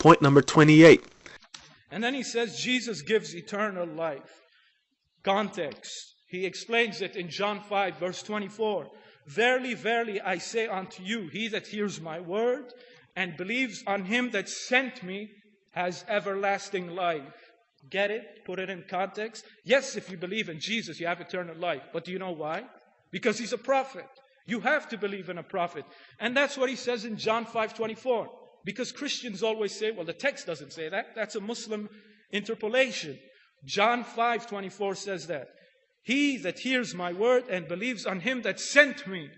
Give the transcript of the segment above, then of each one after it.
point number 28. And then he says Jesus gives eternal life. Context. He explains it in John 5 verse 24. Verily, verily, I say unto you, he that hears my word and believes on him that sent me has everlasting life. Get it? Put it in context. Yes, if you believe in Jesus, you have eternal life. But do you know why? Because he's a prophet. You have to believe in a prophet. And that's what he says in John 5:24. Because Christians always say, well, the text doesn't say that. That's a Muslim interpolation. John 5:24 says that. He that hears my word and believes on him that sent me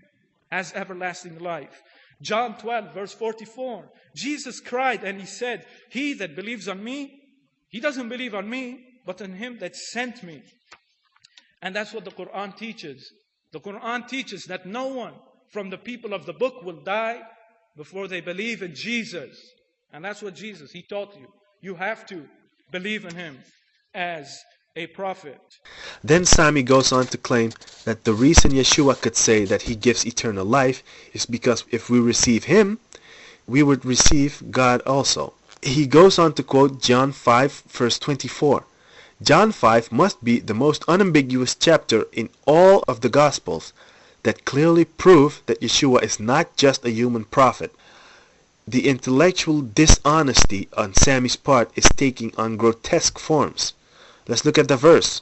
has everlasting life. John 12 verse 44. Jesus cried and he said, he that believes on me, he doesn't believe on me, but on him that sent me. And that's what the Quran teaches. The Quran teaches that no one from the people of the book will die before they believe in Jesus. And that's what Jesus, he taught you. You have to believe in him as a prophet. Then Sami goes on to claim that the reason Yeshua could say that he gives eternal life is because if we receive him, we would receive God also. He goes on to quote John 5 verse 24. John 5 must be the most unambiguous chapter in all of the Gospels that clearly prove that Yeshua is not just a human prophet. The intellectual dishonesty on Sami's part is taking on grotesque forms. Let's look at the verse.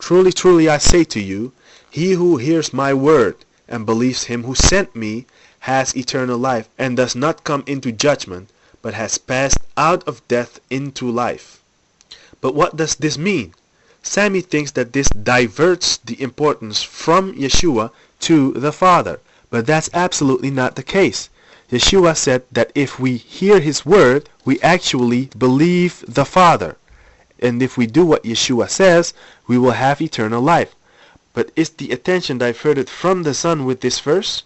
Truly, truly, I say to you, he who hears my word and believes him who sent me has eternal life and does not come into judgment, but has passed out of death into life. But what does this mean? Sami thinks that this diverts the importance from Yeshua to the Father, but that's absolutely not the case. Yeshua said that if we hear his word, we actually believe the Father. And if we do what Yeshua says, we will have eternal life. But is the attention diverted from the Son with this verse?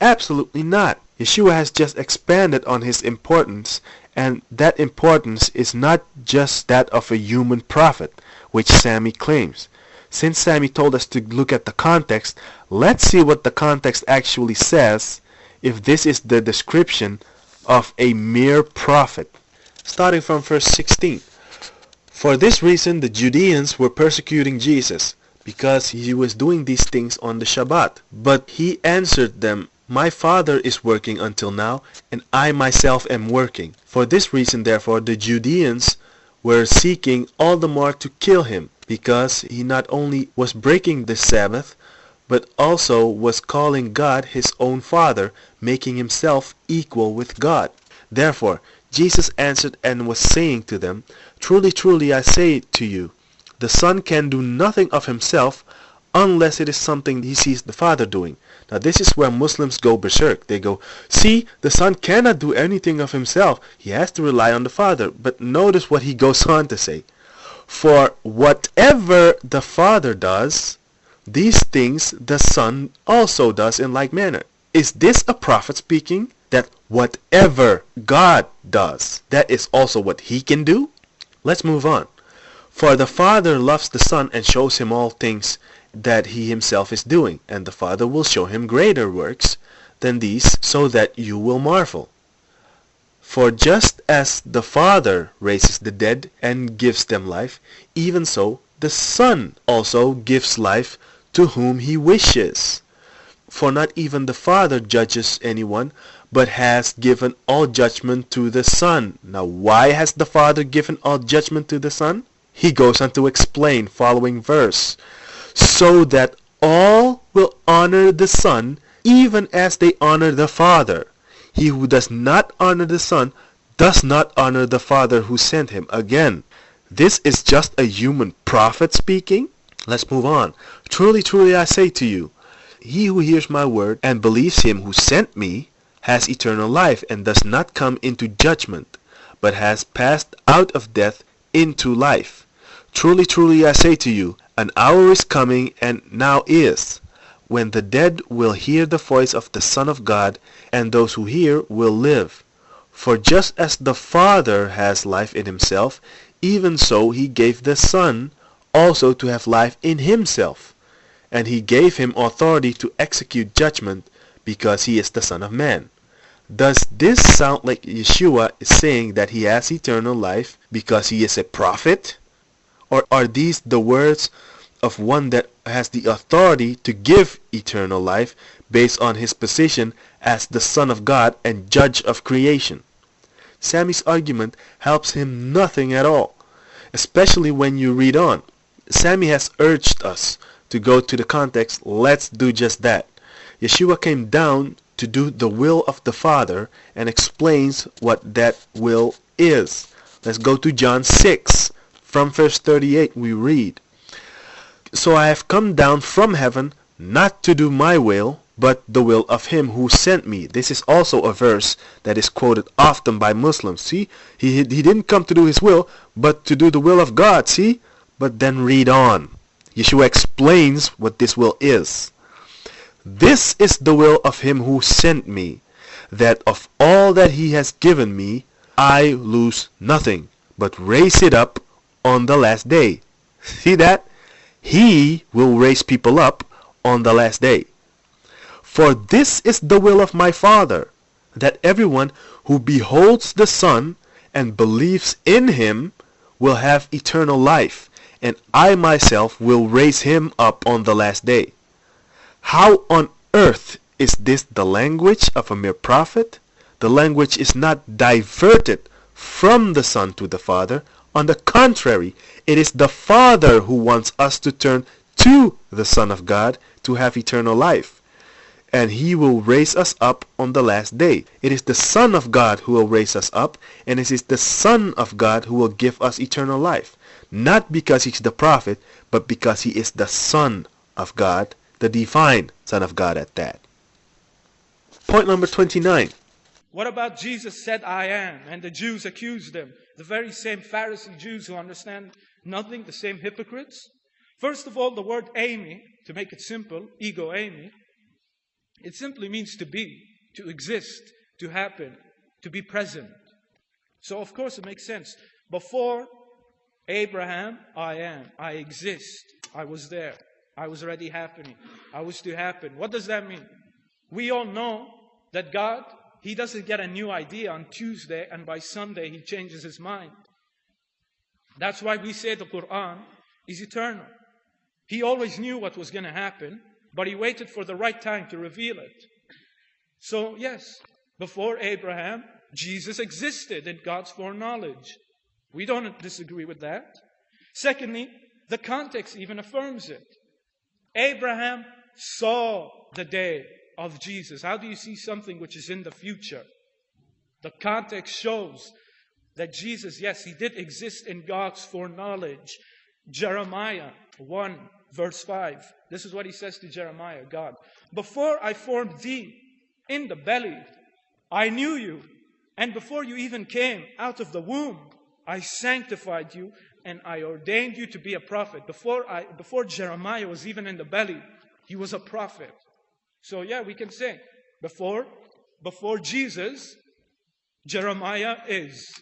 Absolutely not. Yeshua has just expanded on his importance, and that importance is not just that of a human prophet, which Sami claims. Since Sami told us to look at the context, let's see what the context actually says if this is the description of a mere prophet. Starting from verse 16. For this reason the Judeans were persecuting Jesus, because he was doing these things on the Shabbat. But he answered them, my Father is working until now, and I myself am working. For this reason, therefore, the Judeans were seeking all the more to kill him, because he not only was breaking the Sabbath, but also was calling God his own Father, making himself equal with God. Therefore, Jesus answered and was saying to them, truly, truly, I say to you, the Son can do nothing of himself unless it is something he sees the Father doing. Now this is where Muslims go berserk. They go, see, the Son cannot do anything of himself. He has to rely on the Father. But notice what he goes on to say. For whatever the Father does, these things the Son also does in like manner. Is this a prophet speaking? That whatever God does, that is also what he can do? Let's move on. For the Father loves the Son and shows him all things that he himself is doing, and the Father will show him greater works than these, so that you will marvel. For just as the Father raises the dead and gives them life, even so the Son also gives life to whom he wishes. For not even the Father judges anyone, but has given all judgment to the Son. Now why has the Father given all judgment to the Son? He goes on to explain following verse. So that all will honor the Son, even as they honor the Father. He who does not honor the Son does not honor the Father who sent him. Again, this is just a human prophet speaking? Let's move on. Truly, truly, I say to you, he who hears my word and believes him who sent me has eternal life and does not come into judgment, but has passed out of death into life. Truly, truly, I say to you, an hour is coming, and now is, when the dead will hear the voice of the Son of God, and those who hear will live. For just as the Father has life in himself, even so he gave the Son also to have life in himself. And he gave him authority to execute judgment, because he is the Son of Man. Does this sound like Yeshua is saying that he has eternal life because he is a prophet? Or are these the words of one that has the authority to give eternal life based on his position as the Son of God and Judge of creation? Sami's argument helps him nothing at all, especially when you read on. Sami has urged us to go to the context. Let's do just that. Yeshua came down to do the will of the Father and explains what that will is. Let's go to John 6. From verse 38 we read, "So I have come down from heaven not to do my will, but the will of him who sent me." This is also a verse that is quoted often by Muslims. See, he didn't come to do his will, but to do the will of God. See, but then read on. Yeshua explains what this will is. "This is the will of him who sent me, that of all that he has given me, I lose nothing, but raise it up on the last day." See that? He will raise people up on the last day. "For this is the will of my Father, that everyone who beholds the Son and believes in him will have eternal life, and I myself will raise him up on the last day." How on earth is this the language of a mere prophet? The language is not diverted from the Son to the Father. On the contrary, it is the Father who wants us to turn to the Son of God to have eternal life, and he will raise us up on the last day. It is the Son of God who will raise us up, and it is the Son of God who will give us eternal life. Not because he's the prophet, but because he is the Son of God, the divine Son of God at that. Point number 29. What about Jesus said, "I am," and the Jews accused him? The very same Pharisee Jews who understand nothing, the same hypocrites. First of all, the word eimi, to make it simple, ego eimi, it simply means to be, to exist, to happen, to be present. So of course it makes sense. Before Abraham, I am, I exist, I was there, I was already happening, I was to happen. What does that mean? We all know that God, he doesn't get a new idea on Tuesday and by Sunday he changes his mind. That's why we say the Quran is eternal. He always knew what was going to happen, but he waited for the right time to reveal it. So yes, before Abraham, Jesus existed in God's foreknowledge. We don't disagree with that. Secondly, the context even affirms it. Abraham saw the day of Jesus. How do you see something which is in the future? The context shows that Jesus, yes, he did exist in God's foreknowledge. Jeremiah 1 verse 5. This is what he says to Jeremiah, God. "Before I formed thee in the belly, I knew you. And before you even came out of the womb, I sanctified you and I ordained you to be a prophet." Before Jeremiah was even in the belly, he was a prophet. So yeah, we can say, before Jesus, Jeremiah is.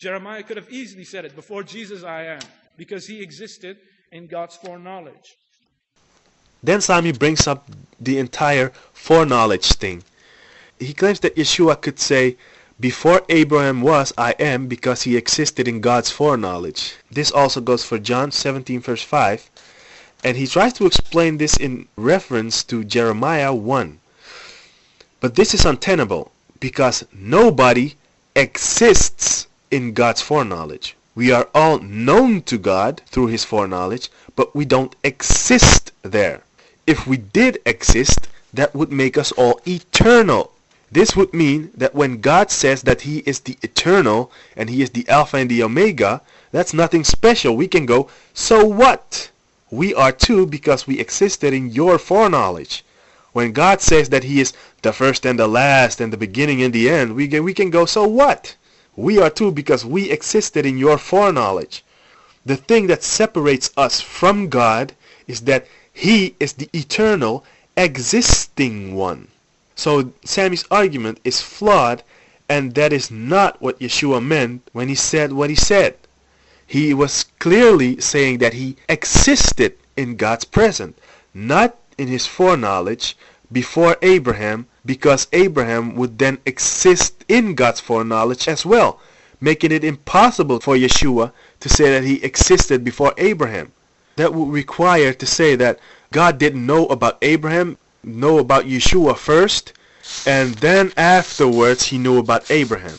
Jeremiah could have easily said it, "Before Jesus I am," because he existed in God's foreknowledge. Then Sami brings up the entire foreknowledge thing. He claims that Yeshua could say, "Before Abraham was, I am," because he existed in God's foreknowledge. This also goes for John 17 verse 5. And he tries to explain this in reference to Jeremiah 1. But this is untenable because nobody exists in God's foreknowledge. We are all known to God through his foreknowledge, but we don't exist there. If we did exist, that would make us all eternal. This would mean that when God says that he is the eternal and he is the Alpha and the Omega, that's nothing special. We can go, so what? We are too because we existed in your foreknowledge. When God says that he is the first and the last and the beginning and the end, we can go, so what? We are too because we existed in your foreknowledge. The thing that separates us from God is that he is the eternal, existing one. So Sami's argument is flawed, and that is not what Yeshua meant when he said what he said. He was clearly saying that he existed in God's presence, not in his foreknowledge before Abraham, because Abraham would then exist in God's foreknowledge as well, making it impossible for Yeshua to say that he existed before Abraham. That would require to say that God didn't know about Abraham, know about Yeshua first, and then afterwards he knew about Abraham.